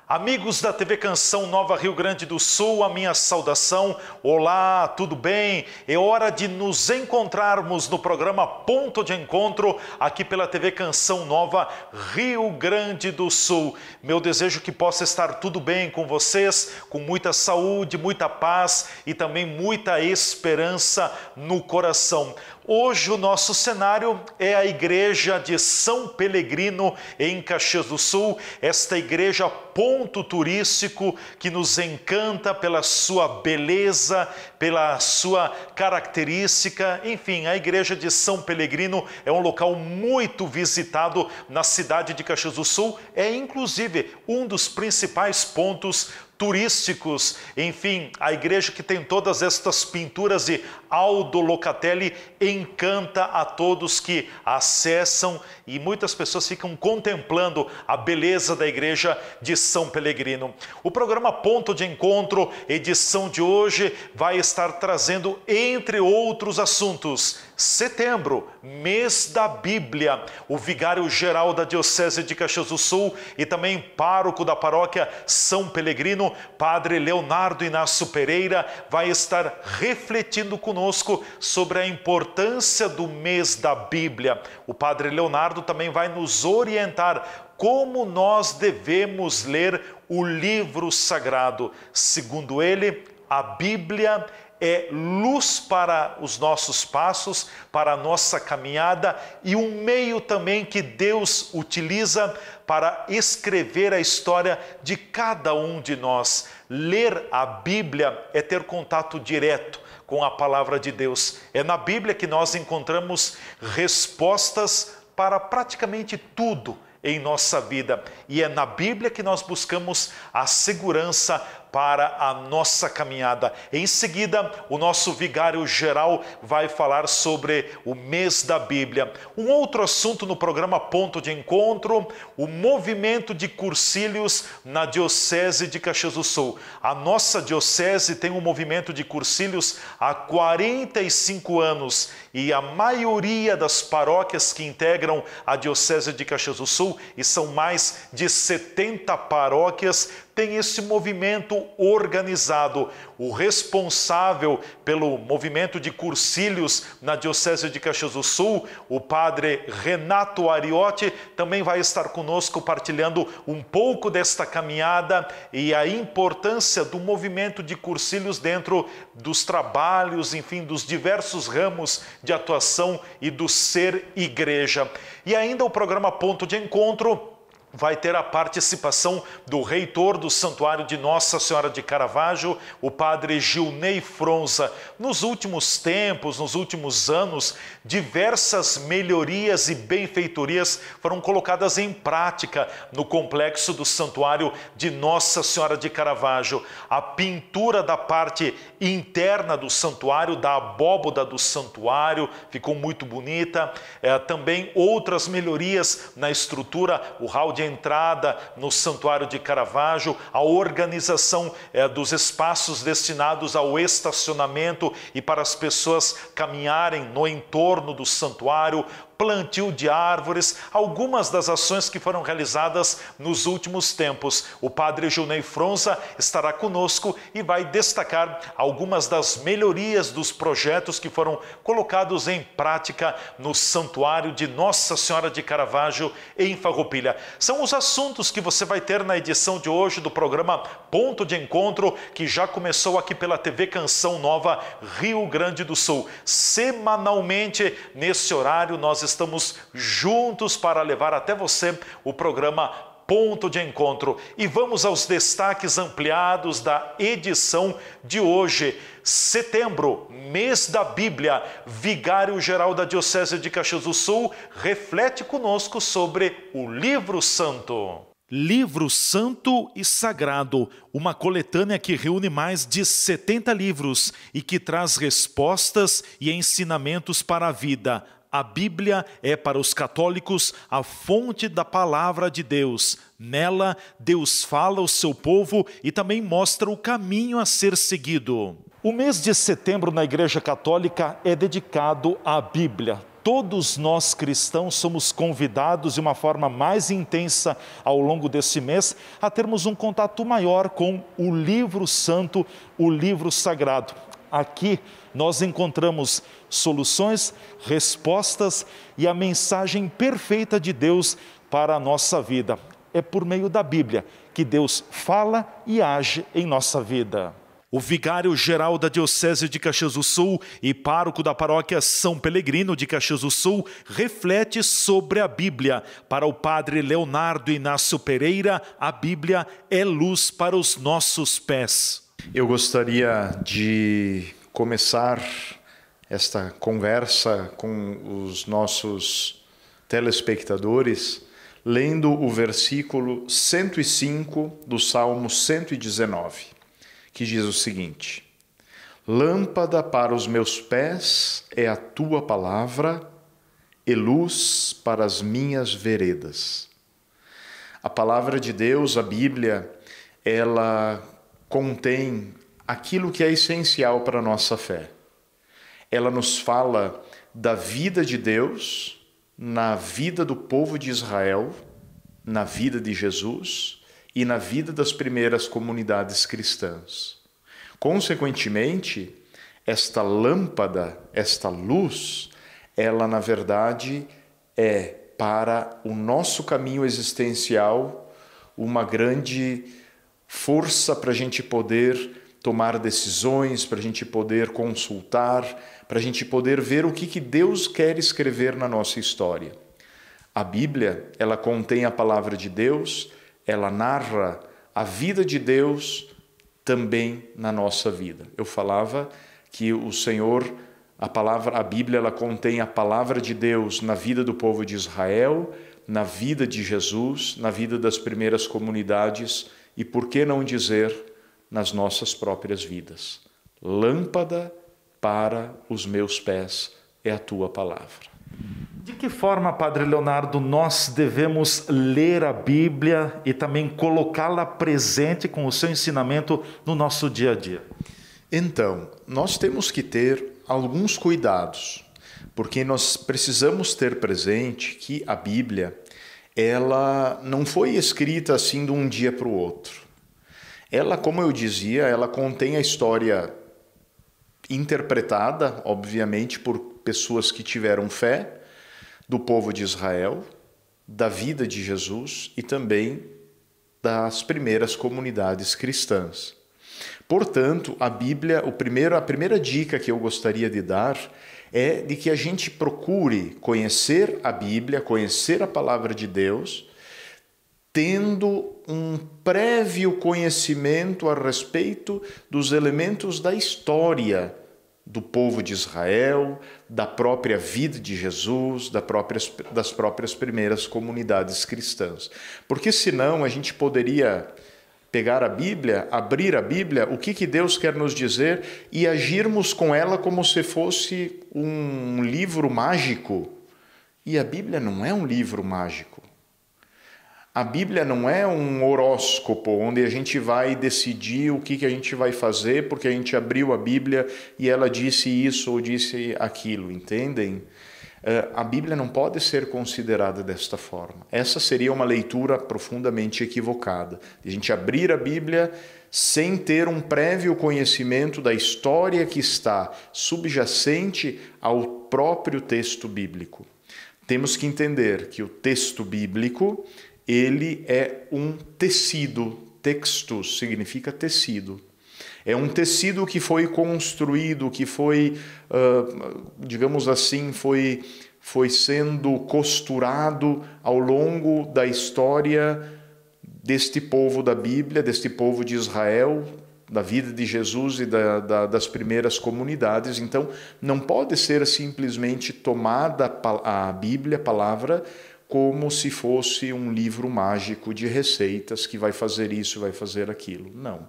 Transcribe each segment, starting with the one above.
Amigos da TV Canção Nova Rio Grande do Sul, a minha saudação. Olá, tudo bem? É hora de nos encontrarmos no programa Ponto de Encontro, aqui pela TV Canção Nova Rio Grande do Sul. Meu desejo é que possa estar tudo bem com vocês, com muita saúde, muita paz e também muita esperança no coração. Hoje o nosso cenário é a igreja de São Pelegrino, em Caxias do Sul, esta igreja ponto turístico que nos encanta pela sua beleza, pela sua característica. Enfim, a igreja de São Pelegrino é um local muito visitado na cidade de Caxias do Sul, é inclusive um dos principais pontos turísticos. Enfim, a igreja que tem todas estas pinturas de Aldo Locatelli encanta a todos que acessam e muitas pessoas ficam contemplando a beleza da igreja de São Pelegrino. O programa Ponto de Encontro, edição de hoje, vai estar trazendo, entre outros assuntos, setembro, mês da Bíblia. O vigário-geral da Diocese de Caxias do Sul e também pároco da paróquia São Pelegrino, Padre Leonardo Inácio Pereira, vai estar refletindo conosco sobre a importância do mês da Bíblia. O Padre Leonardo também vai nos orientar como nós devemos ler o livro sagrado. Segundo ele, a Bíblia é luz para os nossos passos, para a nossa caminhada e um meio também que Deus utiliza para escrever a história de cada um de nós. Ler a Bíblia é ter contato direto com a palavra de Deus. É na Bíblia que nós encontramos respostas para praticamente tudo em nossa vida. E é na Bíblia que nós buscamos a segurança para a nossa caminhada. Em seguida, o nosso vigário-geral vai falar sobre o mês da Bíblia. Um outro assunto no programa Ponto de Encontro, o movimento de cursílios na Diocese de Caxias do Sul. A nossa Diocese tem um movimento de cursílios há 45 anos e a maioria das paróquias que integram a Diocese de Caxias do Sul, e são mais de 70 paróquias, tem esse movimento organizado. O responsável pelo movimento de cursílios na Diocese de Caxias do Sul, o padre Renato Ariotti, também vai estar conosco partilhando um pouco desta caminhada e a importância do movimento de cursílios dentro dos trabalhos, enfim, dos diversos ramos de atuação e do ser igreja. E ainda o programa Ponto de Encontro vai ter a participação do reitor do Santuário de Nossa Senhora de Caravaggio, o padre Gilney Fronza. Nos últimos tempos, nos últimos anos, diversas melhorias e benfeitorias foram colocadas em prática no complexo do Santuário de Nossa Senhora de Caravaggio. A pintura da parte interna do santuário, da abóboda do santuário, ficou muito bonita. Também outras melhorias na estrutura, o hall de entrada no Santuário de Caravaggio, a organização dos espaços destinados ao estacionamento e para as pessoas caminharem no entorno do santuário, plantio de árvores, algumas das ações que foram realizadas nos últimos tempos. O padre Gilney Fronza estará conosco e vai destacar algumas das melhorias dos projetos que foram colocados em prática no Santuário de Nossa Senhora de Caravaggio, em Farroupilha. São os assuntos que você vai ter na edição de hoje do programa Ponto de Encontro, que já começou aqui pela TV Canção Nova Rio Grande do Sul. Semanalmente, nesse horário, nós estamos juntos para levar até você o programa Ponto de Encontro. E vamos aos destaques ampliados da edição de hoje. Setembro, mês da Bíblia. Vigário-geral da Diocese de Caxias do Sul reflete conosco sobre o Livro Santo. Livro Santo e Sagrado, uma coletânea que reúne mais de 70 livros e que traz respostas e ensinamentos para a vida. A Bíblia é para os católicos a fonte da palavra de Deus. Nela, Deus fala ao seu povo e também mostra o caminho a ser seguido. O mês de setembro na Igreja Católica é dedicado à Bíblia. todos nós cristãos somos convidados de uma forma mais intensa ao longo desse mês a termos um contato maior com o livro santo, o livro sagrado. Aqui nós encontramos soluções, respostas e a mensagem perfeita de Deus para a nossa vida. É por meio da Bíblia que Deus fala e age em nossa vida. O vigário-geral da Diocese de Caxias do Sul e pároco da paróquia São Pelegrino de Caxias do Sul reflete sobre a Bíblia. Para o padre Leonardo Inácio Pereira, a Bíblia é luz para os nossos pés. Eu gostaria de começar esta conversa com os nossos telespectadores lendo o versículo 105 do Salmo 119, que diz o seguinte: Lâmpada para os meus pés é a tua palavra e luz para as minhas veredas. A palavra de Deus, a Bíblia, ela contém aquilo que é essencial para a nossa fé. Ela nos fala da vida de Deus, na vida do povo de Israel, na vida de Jesus e na vida das primeiras comunidades cristãs. Consequentemente, esta lâmpada, esta luz, ela na verdade é para o nosso caminho existencial uma grande força para a gente poder tomar decisões, para a gente poder consultar, para a gente poder ver o que Deus quer escrever na nossa história. A Bíblia, ela contém a palavra de Deus, ela narra a vida de Deus também na nossa vida. Eu falava que o Senhor, a Bíblia, ela contém a palavra de Deus na vida do povo de Israel, na vida de Jesus, na vida das primeiras comunidades e, por que não dizer, nas nossas próprias vidas. Lâmpada para os meus pés é a tua palavra. De que forma, Padre Leonardo, nós devemos ler a Bíblia e também colocá-la presente com o seu ensinamento no nosso dia a dia? Então, nós temos que ter alguns cuidados, porque nós precisamos ter presente que a Bíblia, ela não foi escrita assim de um dia para o outro. Ela, como eu dizia, ela contém a história interpretada, obviamente, por pessoas que tiveram fé, do povo de Israel, da vida de Jesus e também das primeiras comunidades cristãs. Portanto, a Bíblia, a primeira dica que eu gostaria de dar é de que a gente procure conhecer a Bíblia, conhecer a palavra de Deus, tendo um prévio conhecimento a respeito dos elementos da história do povo de Israel, da própria vida de Jesus, das próprias primeiras comunidades cristãs. Porque senão a gente poderia pegar a Bíblia, abrir a Bíblia, o que Deus quer nos dizer e agirmos com ela como se fosse um livro mágico. E a Bíblia não é um livro mágico. A Bíblia não é um horóscopo onde a gente vai decidir o que a gente vai fazer porque a gente abriu a Bíblia e ela disse isso ou disse aquilo, entendem? A Bíblia não pode ser considerada desta forma. Essa seria uma leitura profundamente equivocada. A gente abrir a Bíblia sem ter um prévio conhecimento da história que está subjacente ao próprio texto bíblico. Temos que entender que o texto bíblico ele é um tecido, textus significa tecido. É um tecido que foi construído, que foi, digamos assim, foi sendo costurado ao longo da história deste povo da Bíblia, deste povo de Israel, da vida de Jesus e das primeiras comunidades. Então, não pode ser simplesmente tomada a Bíblia, a palavra, como se fosse um livro mágico de receitas que vai fazer isso, vai fazer aquilo. Não.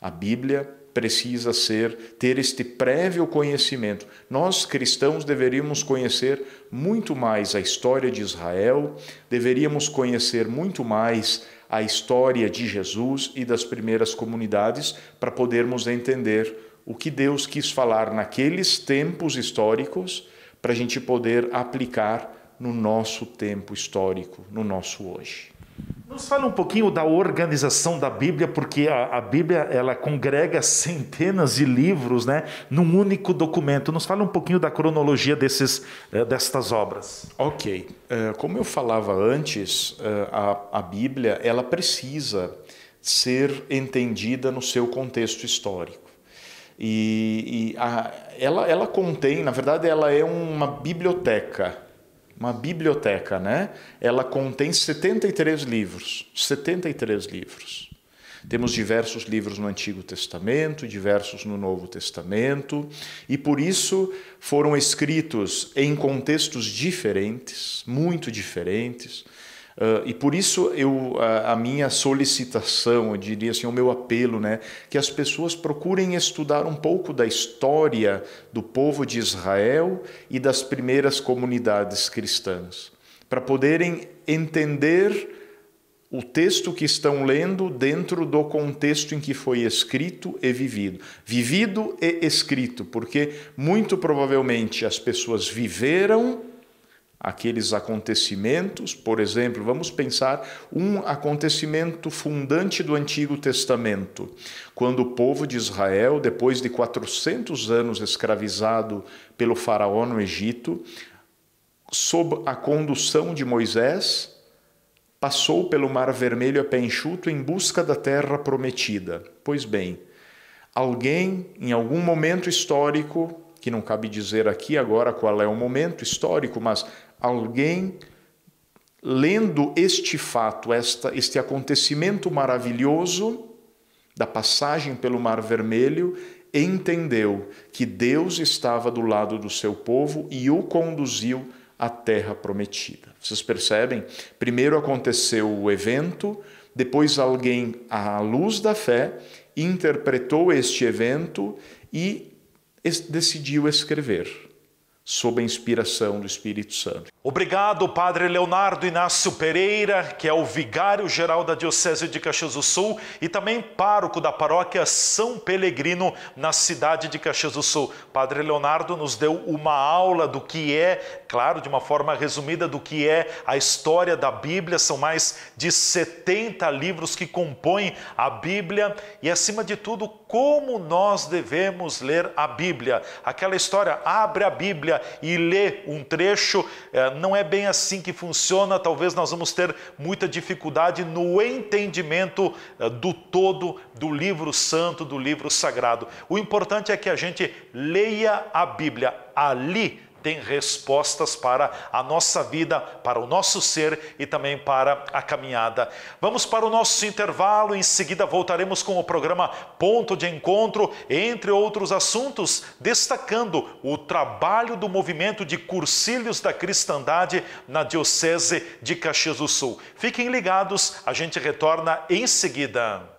A Bíblia precisa ter este prévio conhecimento. Nós, cristãos, deveríamos conhecer muito mais a história de Israel, deveríamos conhecer muito mais a história de Jesus e das primeiras comunidades para podermos entender o que Deus quis falar naqueles tempos históricos para a gente poder aplicar no nosso tempo histórico, no nosso hoje. Nos fala um pouquinho da organização da Bíblia, porque a Bíblia ela congrega centenas de livros, né, num único documento. Nos fala um pouquinho da cronologia destas obras. Ok. Como eu falava antes, a Bíblia ela precisa ser entendida no seu contexto histórico. Ela contém, na verdade, ela é uma biblioteca. Uma biblioteca, né? Ela contém 73 livros. 73 livros. Temos diversos livros no Antigo Testamento, diversos no Novo Testamento, e por isso foram escritos em contextos diferentes, muito diferentes. E por isso a minha solicitação, eu diria assim, o meu apelo, né, que as pessoas procurem estudar um pouco da história do povo de Israel e das primeiras comunidades cristãs, para poderem entender o texto que estão lendo dentro do contexto em que foi escrito e vivido. Vivido e escrito, porque muito provavelmente as pessoas viveram aqueles acontecimentos. Por exemplo, vamos pensar um acontecimento fundante do Antigo Testamento, quando o povo de Israel, depois de 400 anos escravizado pelo faraó no Egito, sob a condução de Moisés, passou pelo Mar Vermelho a pé enxuto em busca da terra prometida. Pois bem, alguém, em algum momento histórico, que não cabe dizer aqui agora qual é o momento histórico, mas alguém, lendo este fato, este acontecimento maravilhoso da passagem pelo Mar Vermelho, entendeu que Deus estava do lado do seu povo e o conduziu à terra prometida. Vocês percebem? Primeiro aconteceu o evento, depois alguém, à luz da fé, interpretou este evento e decidiu escrever, sob a inspiração do Espírito Santo. Obrigado, Padre Leonardo Inácio Pereira, que é o vigário-geral da Diocese de Caxias do Sul e também pároco da paróquia São Pelegrino, na cidade de Caxias do Sul. Padre Leonardo nos deu uma aula do que é, claro, de uma forma resumida, do que é a história da Bíblia. São mais de 70 livros que compõem a Bíblia e, acima de tudo, como nós devemos ler a Bíblia. Aquela história, abre a Bíblia e lê um trecho, não é bem assim que funciona. Talvez nós vamos ter muita dificuldade no entendimento do todo do livro santo, do livro sagrado. O importante é que a gente leia a Bíblia. Ali tem respostas para a nossa vida, para o nosso ser e também para a caminhada. Vamos para o nosso intervalo, em seguida voltaremos com o programa Ponto de Encontro, entre outros assuntos, destacando o trabalho do movimento de Cursilhos da Cristandade na Diocese de Caxias do Sul. Fiquem ligados, a gente retorna em seguida.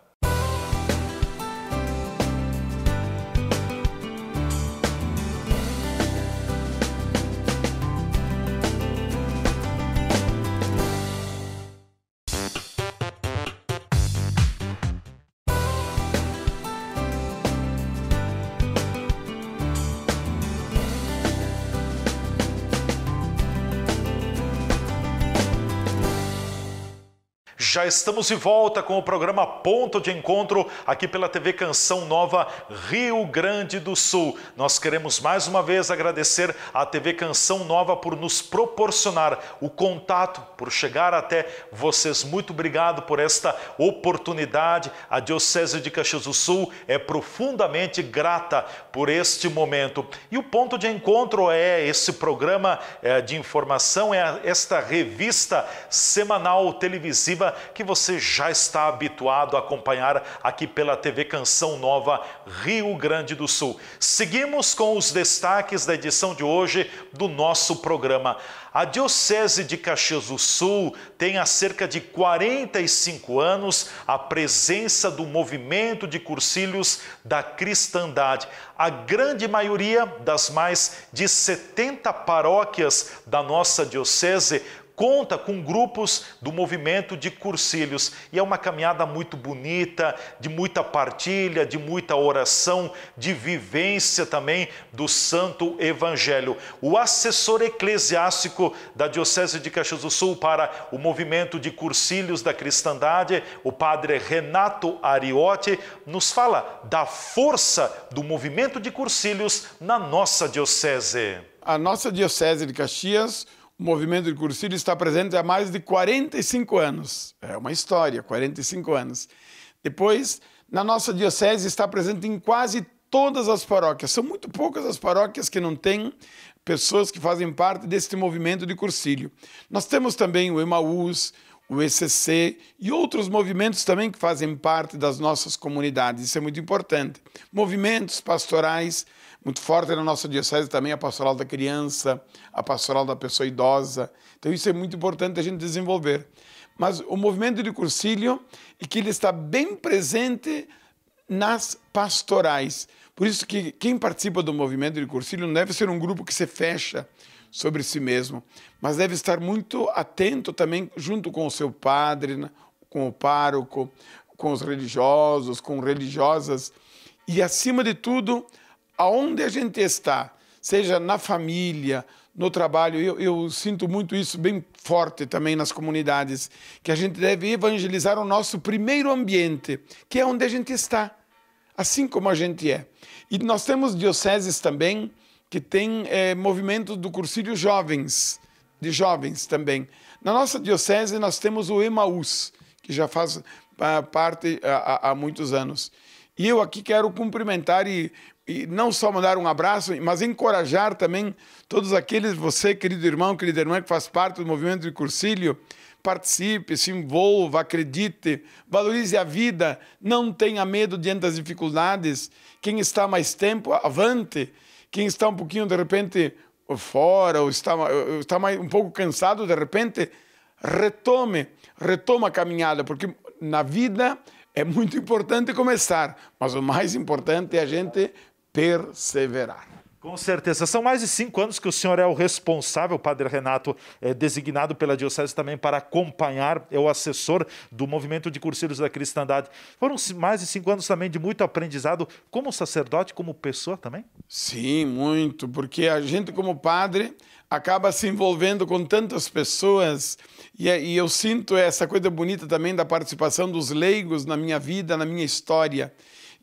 Já estamos de volta com o programa Ponto de Encontro, aqui pela TV Canção Nova, Rio Grande do Sul. Nós queremos mais uma vez agradecer à TV Canção Nova por nos proporcionar o contato, por chegar até vocês. Muito obrigado por esta oportunidade. A Diocese de Caxias do Sul é profundamente grata por este momento. E o Ponto de Encontro é esse programa de informação, é esta revista semanal televisiva que você já está habituado a acompanhar aqui pela TV Canção Nova, Rio Grande do Sul. Seguimos com os destaques da edição de hoje do nosso programa. A Diocese de Caxias do Sul tem há cerca de 45 anos a presença do movimento de Cursilhos da Cristandade. A grande maioria das mais de 70 paróquias da nossa Diocese conta com grupos do movimento de Cursilhos e é uma caminhada muito bonita, de muita partilha, de muita oração, de vivência também do Santo Evangelho. O assessor eclesiástico da Diocese de Caxias do Sul para o movimento de Cursilhos da Cristandade, o padre Renato Ariotti, nos fala da força do movimento de Cursilhos na nossa diocese. A nossa Diocese de Caxias, o movimento de Cursilhos está presente há mais de 45 anos. É uma história, 45 anos. Depois, na nossa Diocese está presente em quase todas as paróquias. São muito poucas as paróquias que não têm pessoas que fazem parte deste movimento de Cursilho. Nós temos também o Emaús, o ECC e outros movimentos também que fazem parte das nossas comunidades. Isso é muito importante. Movimentos pastorais, muito forte na nossa diocese também a pastoral da criança, a pastoral da pessoa idosa. Então isso é muito importante a gente desenvolver. Mas o movimento de Cursilho é que ele está bem presente nas pastorais. Por isso que quem participa do movimento de Cursilho não deve ser um grupo que se fecha sobre si mesmo, mas deve estar muito atento também junto com o seu padre, com o pároco, com os religiosos, com religiosas e, acima de tudo, aonde a gente está, seja na família, no trabalho. Eu sinto muito isso bem forte também nas comunidades, que a gente deve evangelizar o nosso primeiro ambiente, que é onde a gente está, assim como a gente é. E nós temos dioceses também que tem movimentos do Cursilho jovens, de jovens também. Na nossa diocese nós temos o Emaús, que já faz parte há muitos anos. E eu aqui quero cumprimentar e não só mandar um abraço, mas encorajar também todos aqueles, você, querido irmão, querida irmã, que faz parte do movimento de Cursilho, participe, se envolva, acredite, valorize a vida, não tenha medo diante das dificuldades. Quem está mais tempo, avante. Quem está um pouquinho, de repente, fora, ou está um pouco cansado, de repente, retoma a caminhada, porque na vida é muito importante começar, mas o mais importante é a gente perseverar. Com certeza. São mais de 5 anos que o senhor é o responsável, Padre Renato, designado pela Diocese também para acompanhar, é o assessor do movimento de Cursilhos da Cristandade. Foram mais de 5 anos também de muito aprendizado como sacerdote, como pessoa também? Sim, muito, porque a gente como padre acaba se envolvendo com tantas pessoas e eu sinto essa coisa bonita também da participação dos leigos na minha vida, na minha história.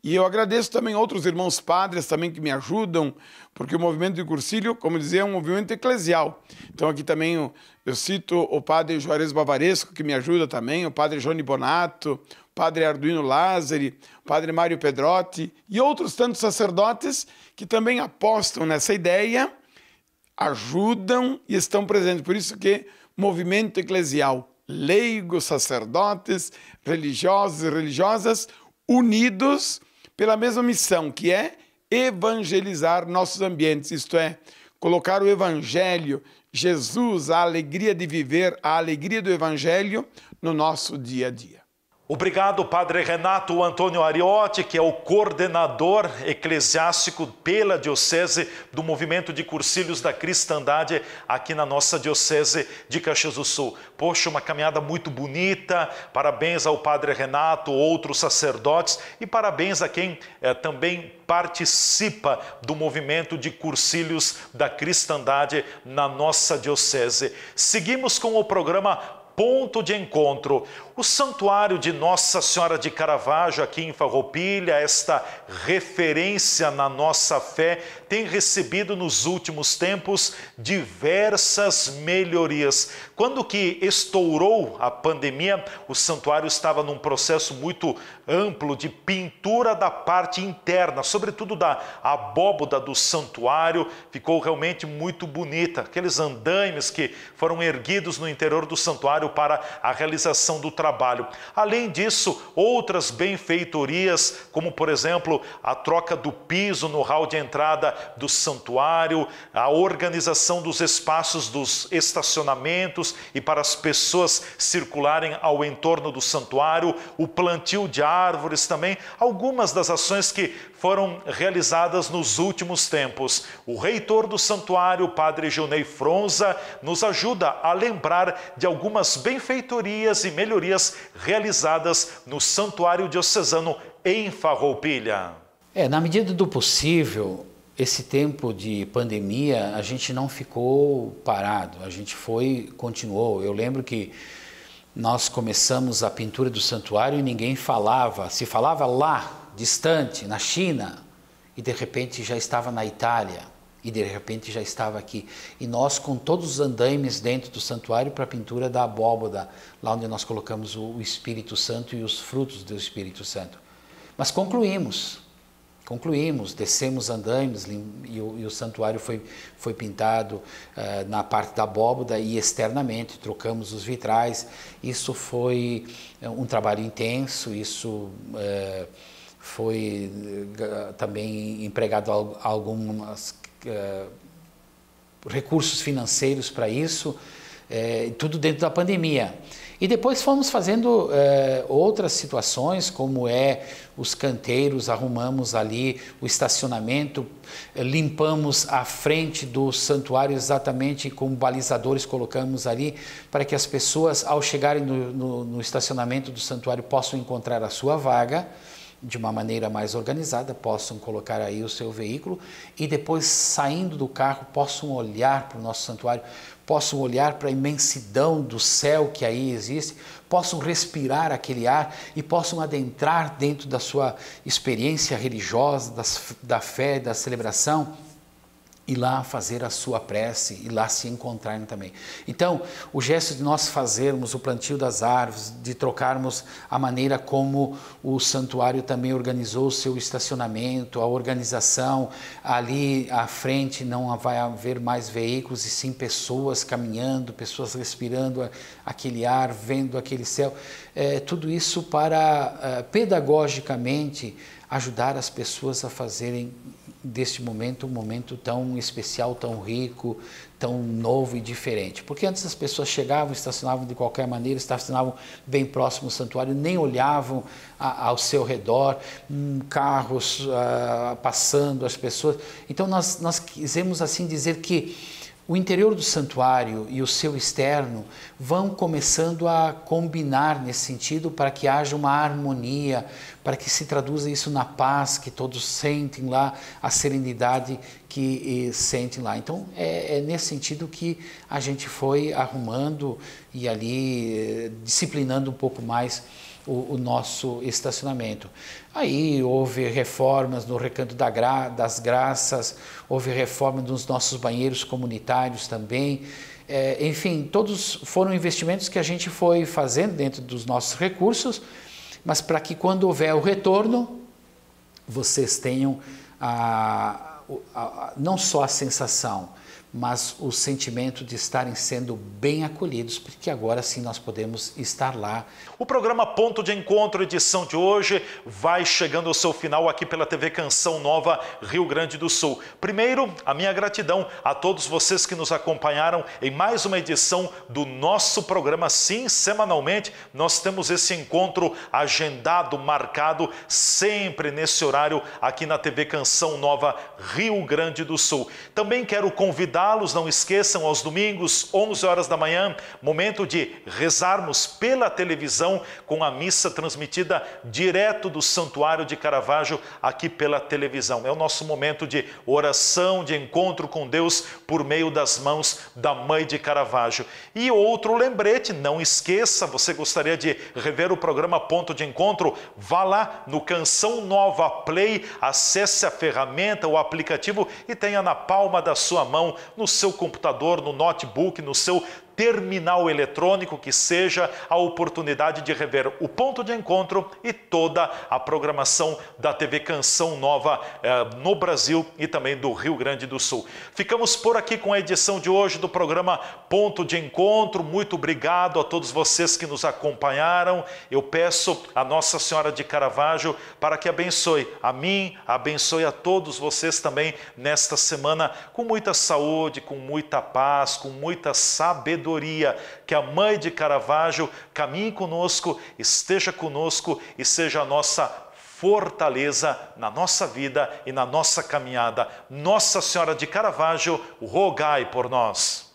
E eu agradeço também outros irmãos padres também que me ajudam, porque o movimento de Cursilho, como dizia, é um movimento eclesial. Então aqui também eu cito o padre Juarez Bavaresco, que me ajuda também, o padre Johnny Bonato, o padre Arduino Lázari, o padre Mário Pedrotti e outros tantos sacerdotes que também apostam nessa ideia, ajudam e estão presentes. Por isso que movimento eclesial, leigos, sacerdotes, religiosos e religiosas, unidos pela mesma missão, que é evangelizar nossos ambientes, isto é, colocar o Evangelho, Jesus, a alegria de viver, a alegria do Evangelho no nosso dia a dia. Obrigado, Padre Renato Antônio Ariotti, que é o coordenador eclesiástico pela Diocese do Movimento de Cursilhos da Cristandade aqui na nossa Diocese de Caxias do Sul. Poxa, uma caminhada muito bonita, parabéns ao Padre Renato, outros sacerdotes e parabéns a quem também participa do movimento de Cursilhos da Cristandade na nossa Diocese. Seguimos com o programa Ponto de Encontro. O Santuário de Nossa Senhora de Caravaggio, aqui em Farroupilha, esta referência na nossa fé, tem recebido nos últimos tempos diversas melhorias. Quando que estourou a pandemia, o santuário estava num processo muito amplo de pintura da parte interna, sobretudo da abóboda do santuário, ficou realmente muito bonita. Aqueles andaimes que foram erguidos no interior do santuário para a realização do trabalho trabalho. Além disso, outras benfeitorias, como por exemplo, a troca do piso no hall de entrada do santuário, a organização dos espaços dos estacionamentos e para as pessoas circularem ao entorno do santuário, o plantio de árvores também, algumas das ações que foram realizadas nos últimos tempos. O reitor do santuário, Padre Gilney Fronza, nos ajuda a lembrar de algumas benfeitorias e melhorias realizadas no santuário diocesano em Farroupilha. Na medida do possível, esse tempo de pandemia, a gente não ficou parado, a gente continuou. Eu lembro que nós começamos a pintura do santuário e ninguém falava, se falava lá, distante, na China, e de repente já estava na Itália, e de repente já estava aqui. E nós com todos os andaimes dentro do santuário para a pintura da abóbada, lá onde nós colocamos o Espírito Santo e os frutos do Espírito Santo. Mas concluímos, descemos andaimes e o santuário foi pintado na parte da abóbada e externamente, trocamos os vitrais. Isso foi um trabalho intenso, isso foi também empregado alguns recursos financeiros para isso, tudo dentro da pandemia. E depois fomos fazendo outras situações, como os canteiros, arrumamos ali o estacionamento, limpamos a frente do santuário exatamente com balizadores, colocamos ali para que as pessoas, ao chegarem no estacionamento do santuário, possam encontrar a sua vaga de uma maneira mais organizada, possam colocar aí o seu veículo e depois, saindo do carro, possam olhar para o nosso santuário, possam olhar para a imensidão do céu que aí existe, possam respirar aquele ar e possam adentrar dentro da sua experiência religiosa, da fé, da celebração, e lá fazer a sua prece e lá se encontrarem também. Então, o gesto de nós fazermos o plantio das árvores, de trocarmos a maneira como o santuário também organizou o seu estacionamento, a organização, ali à frente não vai haver mais veículos e sim pessoas caminhando, pessoas respirando aquele ar, vendo aquele céu, tudo isso para pedagogicamente ajudar as pessoas a fazerem deste momento um momento tão especial, tão rico, tão novo e diferente. Porque antes as pessoas chegavam, estacionavam de qualquer maneira, estacionavam bem próximo ao santuário, nem olhavam ao seu redor, carros passando, as pessoas. Então nós quisemos assim dizer que o interior do santuário e o seu externo vão começando a combinar nesse sentido para que haja uma harmonia, para que se traduza isso na paz que todos sentem lá, a serenidade que sentem lá. Então é nesse sentido que a gente foi arrumando e ali disciplinando um pouco mais o nosso estacionamento. Aí houve reformas no Recanto das Graças, houve reforma nos nossos banheiros comunitários também. Enfim, todos foram investimentos que a gente foi fazendo dentro dos nossos recursos, mas para que quando houver o retorno, vocês tenham não só a sensação, mas o sentimento de estarem sendo bem acolhidos, porque agora sim nós podemos estar lá. O programa Ponto de Encontro, edição de hoje, vai chegando ao seu final aqui pela TV Canção Nova, Rio Grande do Sul. Primeiro, a minha gratidão a todos vocês que nos acompanharam em mais uma edição do nosso programa. Sim, semanalmente nós temos esse encontro agendado, marcado, sempre nesse horário aqui na TV Canção Nova, Rio Grande do Sul. Também quero convidar não esqueçam, aos domingos, 11 horas da manhã, momento de rezarmos pela televisão com a missa transmitida direto do Santuário de Caravaggio aqui pela televisão. É o nosso momento de oração, de encontro com Deus por meio das mãos da Mãe de Caravaggio. E outro lembrete, não esqueça, você gostaria de rever o programa Ponto de Encontro? Vá lá no Canção Nova Play, acesse a ferramenta, o aplicativo e tenha na palma da sua mão, no seu computador, no notebook, no seu terminal eletrônico, que seja a oportunidade de rever o Ponto de Encontro e toda a programação da TV Canção Nova no Brasil e também do Rio Grande do Sul. Ficamos por aqui com a edição de hoje do programa Ponto de Encontro. Muito obrigado a todos vocês que nos acompanharam. Eu peço a Nossa Senhora de Caravaggio para que abençoe a mim, abençoe a todos vocês também nesta semana, com muita saúde, com muita paz, com muita sabedoria. Que a Mãe de Caravaggio caminhe conosco, esteja conosco e seja a nossa fortaleza na nossa vida e na nossa caminhada. Nossa Senhora de Caravaggio, rogai por nós.